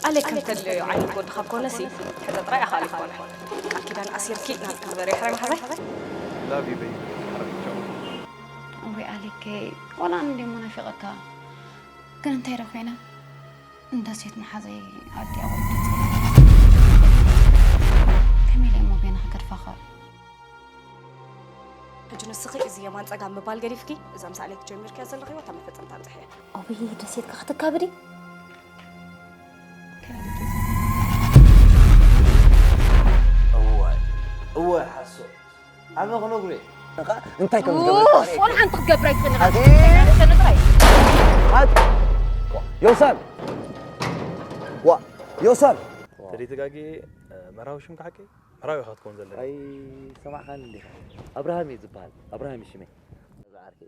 عليك انت اللي عيني بود خبكو نسي حدا طريقة خالف كونه أكيد أنا أسير كي نعتبر يحرم حزي لا بيبي حرم الجو أوي عليك ولا عندي منافقك كان انت يرخينا انت سيت محظي عدي أول كميلي مو بينا هكر فخر حجن السخي إزي يمان تقام مبال قريفكي إذا مسألك جمير كازل لغي وتم فتن تامزحيا أوي دسيت كختك كابري هو حاسو أنا غنقولي أنت كم أوه ولا عن تقبرك في الغد يوصل يوصل تري تلاقي مراوي شو مكحكي مراوي خاطكون زلنا أي سمع خان اللي أبراهيم يزبال أبراهيم الشمي عارفي